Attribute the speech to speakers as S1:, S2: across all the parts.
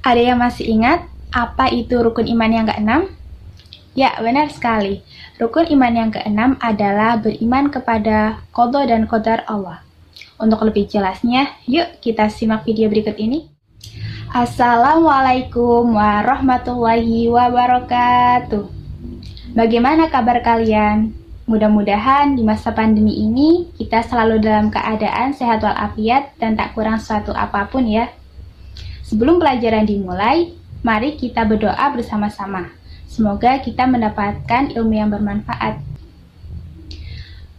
S1: Ada yang masih ingat apa itu rukun iman yang keenam? Ya, benar sekali. Rukun iman yang keenam adalah beriman kepada qada dan qadar Allah. Untuk lebih jelasnya, yuk kita simak video berikut ini. Assalamualaikum warahmatullahi wabarakatuh. Bagaimana kabar kalian? Mudah-mudahan di masa pandemi ini kita selalu dalam keadaan sehat walafiat dan tak kurang suatu apapun ya. Sebelum pelajaran dimulai, mari kita berdoa bersama-sama. Semoga kita mendapatkan ilmu yang bermanfaat.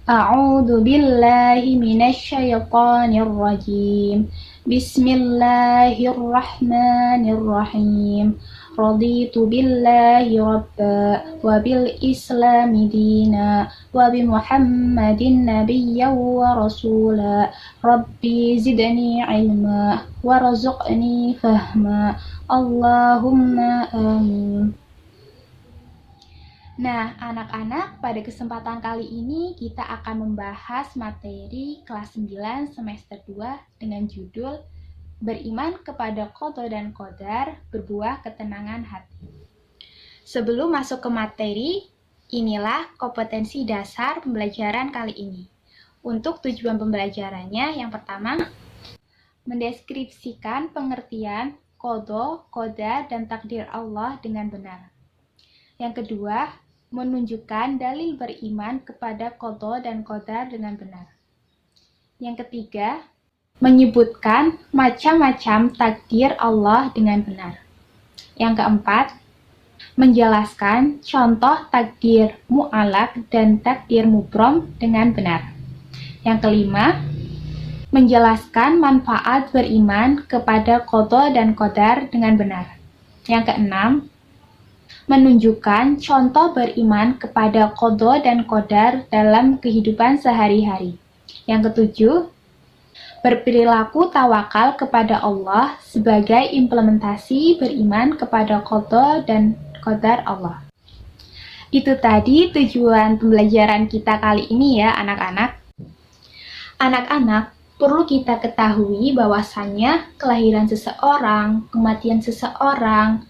S1: A'udzu billahi minasyaitonir rajim. Bismillahirrahmanirrahim. Raditu billahi rabba wa bil islami dina wa bi Muhammadin nabiyyan wa rasula. Rabbi zidni ilma warzuqni fahma. Allahumma amin. Nah, anak-anak, pada kesempatan kali ini kita akan membahas materi kelas 9 semester 2 dengan judul Beriman kepada qada dan qadar berbuah ketenangan hati. Sebelum masuk ke materi, inilah kompetensi dasar pembelajaran kali ini. Untuk tujuan pembelajarannya, yang pertama, mendeskripsikan pengertian qada, qadar, dan takdir Allah dengan benar. Yang kedua, menunjukkan dalil beriman kepada qada dan qadar dengan benar. Yang ketiga, menyebutkan macam-macam takdir Allah dengan benar. Yang keempat, menjelaskan contoh takdir mu'allaq dan takdir mubrom dengan benar. Yang kelima, menjelaskan manfaat beriman kepada qada dan qadar dengan benar. Yang keenam, menunjukkan contoh beriman kepada qada dan qadar dalam kehidupan sehari-hari. Yang ketujuh, berperilaku tawakal kepada Allah sebagai implementasi beriman kepada qada dan qadar Allah. Itu tadi tujuan pembelajaran kita kali ini ya anak-anak. Anak-anak, perlu kita ketahui bahwasannya kelahiran seseorang, kematian seseorang,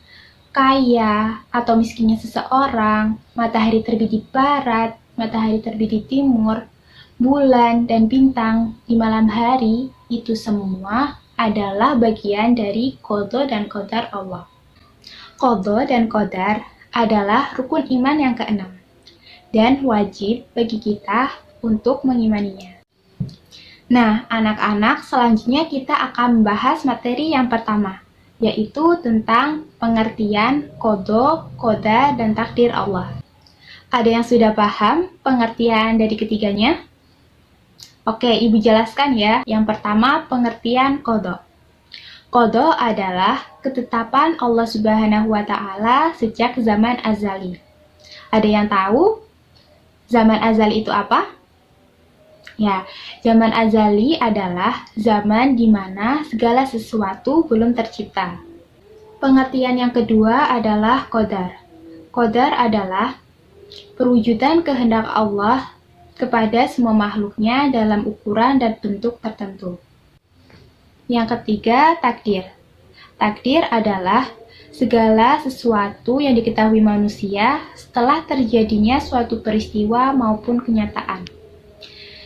S1: kaya atau miskinnya seseorang, matahari terbit di barat, matahari terbit di timur, bulan dan bintang di malam hari, itu semua adalah bagian dari qada dan qadar Allah. Qada dan qadar adalah rukun iman yang keenam dan wajib bagi kita untuk mengimaninya. Nah, anak-anak, selanjutnya kita akan membahas materi yang pertama, yaitu tentang pengertian qada, qadar, dan takdir Allah. Ada yang sudah paham pengertian dari ketiganya? Oke, Ibu jelaskan ya. Yang pertama, pengertian qada. Qada adalah ketetapan Allah Subhanahu wa Ta'ala sejak zaman azali. Ada yang tahu zaman azali itu apa? Ya, zaman azali adalah zaman di mana segala sesuatu belum tercipta. Pengertian yang kedua adalah qadar. Qadar adalah perwujudan kehendak Allah kepada semua makhluknya dalam ukuran dan bentuk tertentu. Yang ketiga, takdir. Takdir adalah segala sesuatu yang diketahui manusia setelah terjadinya suatu peristiwa maupun kenyataan.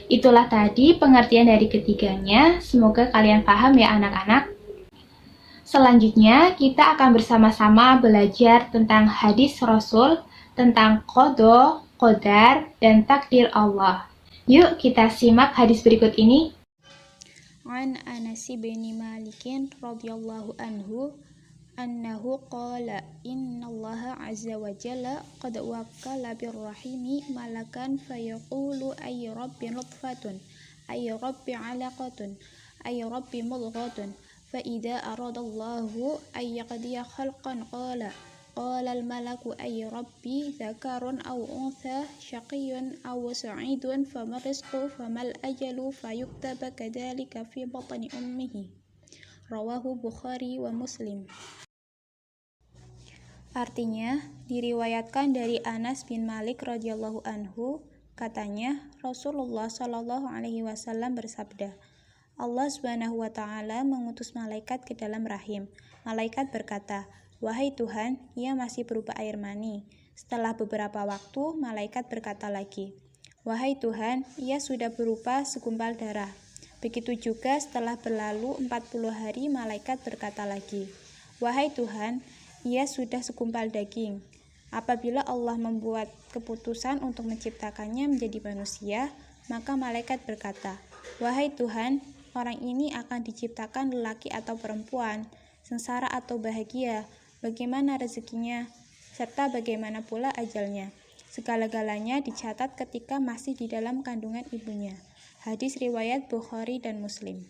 S1: Itulah tadi pengertian dari ketiganya. Semoga kalian paham ya anak-anak. Selanjutnya, kita akan bersama-sama belajar tentang hadis Rasul, tentang qada, qadar, dan takdir Allah. Yuk kita simak hadis berikut ini.
S2: An Anas bin Malik radhiyallahu anhu annahu qala innallaha azza wa jalla qad wakkala birrahimi malakan fayaqulu ay rabbi nutfatun ay rabbi alaqatun ay rabbi mudghatun fa idza aradallahu ay yaqdiya khalqan qala al-malaku ay rabbi dzakarun aw untha syaqiyyun aw sa'idun famal rizqu famal ajalu fayuktaba kadzalika fi batni ummihi. Rawahu Bukhari wa Muslim. Artinya, diriwayatkan dari Anas bin Malik radhiyallahu anhu, katanya Rasulullah shallallahu alaihi wasallam bersabda, Allah Subhanahu wa Ta'ala mengutus malaikat ke dalam rahim. Malaikat berkata, "Wahai Tuhan, ia masih berupa air mani." Setelah beberapa waktu, malaikat berkata lagi, "Wahai Tuhan, ia sudah berupa segumpal darah." Begitu juga setelah berlalu 40 hari, malaikat berkata lagi, "Wahai Tuhan, ia sudah segumpal daging." Apabila Allah membuat keputusan untuk menciptakannya menjadi manusia, maka malaikat berkata, "Wahai Tuhan, orang ini akan diciptakan lelaki atau perempuan, sengsara atau bahagia, bagaimana rezekinya, serta bagaimana pula ajalnya." Segala-galanya dicatat ketika masih di dalam kandungan ibunya. Hadis riwayat Bukhari dan Muslim.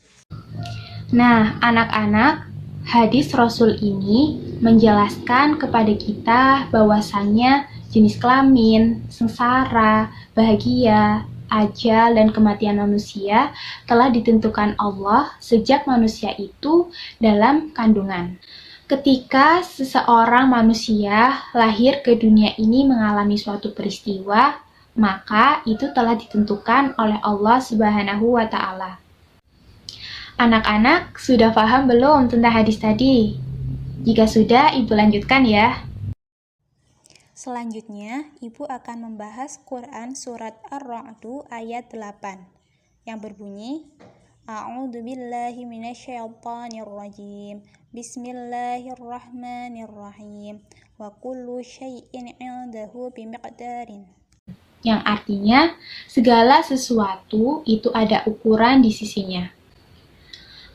S1: Nah, anak-anak, hadis Rasul ini menjelaskan kepada kita bahwasannya jenis kelamin, sengsara, bahagia, ajal, dan kematian manusia telah ditentukan Allah sejak manusia itu dalam kandungan. Ketika seseorang manusia lahir ke dunia ini mengalami suatu peristiwa, maka itu telah ditentukan oleh Allah Subhanahu wa Ta'ala. Anak-anak sudah paham belum tentang hadis tadi? Jika sudah, Ibu lanjutkan ya.
S2: Selanjutnya, Ibu akan membahas Quran Surat Ar-Ra'd ayat 8 yang berbunyi, A'udzubillahi minasyaitonirrajim. Bismillahirrahmanirrahim. Wa kullu syai'in 'indahu bimiqdarin.
S1: Yang artinya, segala sesuatu itu ada ukuran di sisinya.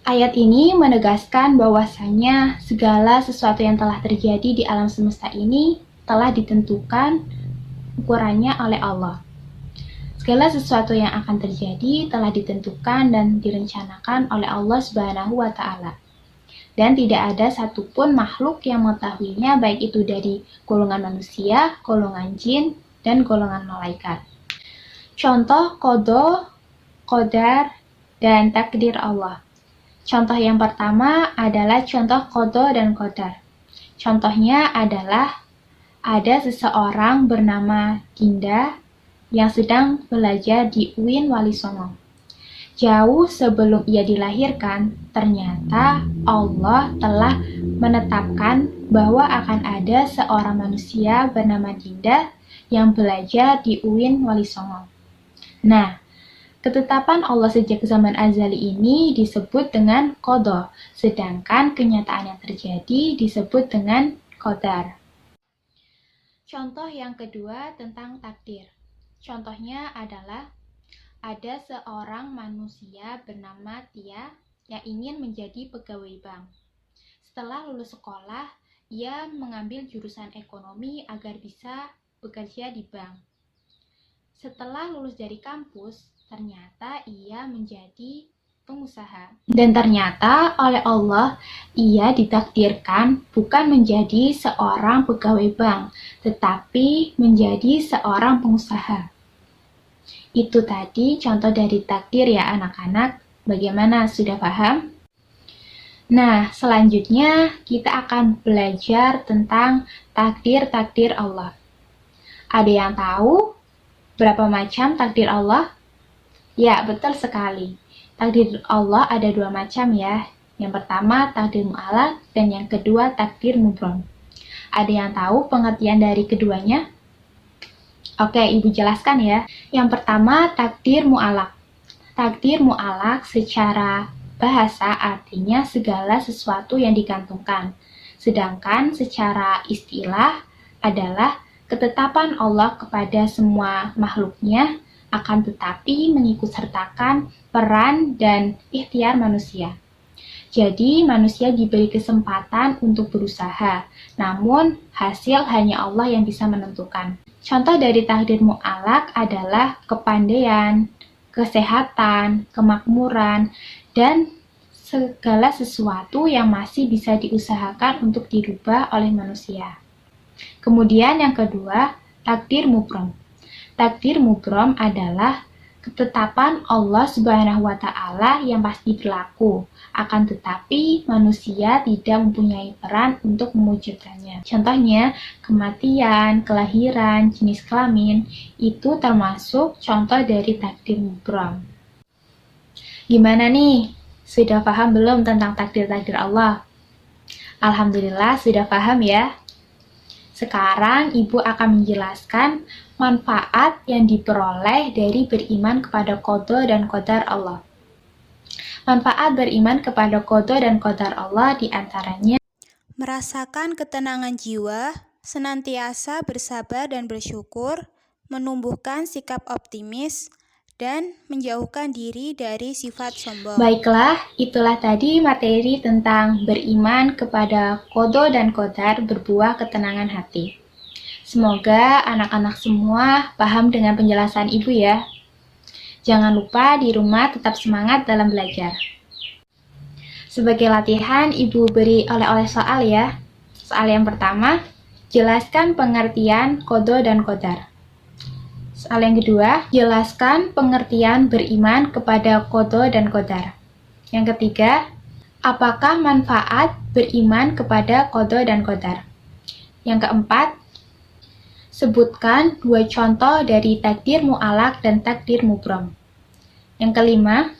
S1: Ayat ini menegaskan bahwasanya segala sesuatu yang telah terjadi di alam semesta ini telah ditentukan ukurannya oleh Allah. Segala sesuatu yang akan terjadi telah ditentukan dan direncanakan oleh Allah Subhanahu wa Ta'ala. Dan tidak ada satupun makhluk yang mengetahuinya, baik itu dari golongan manusia, golongan jin, dan golongan malaikat. Contoh qada, qadar, dan takdir Allah. Contoh yang pertama adalah contoh qada dan qadar. Contohnya adalah ada seseorang bernama Dinda yang sedang belajar di UIN Wali Songo. Jauh sebelum ia dilahirkan, ternyata Allah telah menetapkan bahwa akan ada seorang manusia bernama Dinda yang belajar di UIN Wali Songo. Nah, ketetapan Allah sejak zaman azali ini disebut dengan qada, sedangkan kenyataan yang terjadi disebut dengan qadar. Contoh yang kedua tentang takdir. Contohnya adalah ada seorang manusia bernama Tia yang ingin menjadi pegawai bank. Setelah lulus sekolah, ia mengambil jurusan ekonomi agar bisa bekerja di bank. Setelah lulus dari kampus, ternyata ia menjadi pengusaha. Dan ternyata oleh Allah, ia ditakdirkan bukan menjadi seorang pegawai bank, tetapi menjadi seorang pengusaha. Itu tadi contoh dari takdir ya anak-anak. Bagaimana, sudah paham? Nah, selanjutnya kita akan belajar tentang takdir-takdir Allah. Ada yang tahu berapa macam takdir Allah? Ya, betul sekali. Takdir Allah ada dua macam ya. Yang pertama takdir mu'alaq dan yang kedua takdir mubrom. Ada yang tahu pengertian dari keduanya? Oke, Ibu jelaskan ya. Yang pertama takdir mu'alaq. Takdir mu'alaq secara bahasa artinya segala sesuatu yang digantungkan. Sedangkan secara istilah adalah ketetapan Allah kepada semua makhluknya, akan tetapi mengikutsertakan peran dan ikhtiar manusia. Jadi manusia diberi kesempatan untuk berusaha, namun hasil hanya Allah yang bisa menentukan. Contoh dari takdir mu'alaq adalah kepandaian, kesehatan, kemakmuran, dan segala sesuatu yang masih bisa diusahakan untuk dirubah oleh manusia. Kemudian yang kedua, takdir mubrom. Takdir mubrom adalah ketetapan Allah Subhanahu wa Ta'ala yang pasti berlaku, akan tetapi manusia tidak mempunyai peran untuk mewujudkannya. Contohnya, kematian, kelahiran, jenis kelamin, itu termasuk contoh dari takdir mubrom. Gimana nih? Sudah paham belum tentang takdir-takdir Allah? Alhamdulillah sudah paham ya. Sekarang Ibu akan menjelaskan manfaat yang diperoleh dari beriman kepada qada dan qadar Allah. Manfaat beriman kepada qada dan qadar Allah diantaranya
S2: merasakan ketenangan jiwa, senantiasa bersabar dan bersyukur, menumbuhkan sikap optimis, dan menjauhkan diri dari sifat sombong.
S1: Baiklah, itulah tadi materi tentang beriman kepada qada dan qadar berbuah ketenangan hati. Semoga anak-anak semua paham dengan penjelasan Ibu ya. Jangan lupa di rumah tetap semangat dalam belajar. Sebagai latihan, Ibu beri oleh-oleh soal ya. Soal yang pertama, jelaskan pengertian qada dan qadar. Soal yang kedua, jelaskan pengertian beriman kepada qada dan qadar. Yang ketiga, apakah manfaat beriman kepada qada dan qadar? Yang keempat, sebutkan 2 contoh dari takdir mu'alaq dan takdir mubram. Yang kelima,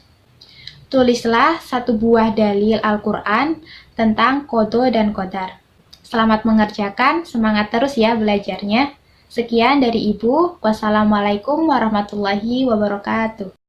S1: tulislah 1 buah dalil Al-Quran tentang qada dan qadar. Selamat mengerjakan, semangat terus ya belajarnya. Sekian dari Ibu. Wassalamualaikum warahmatullahi wabarakatuh.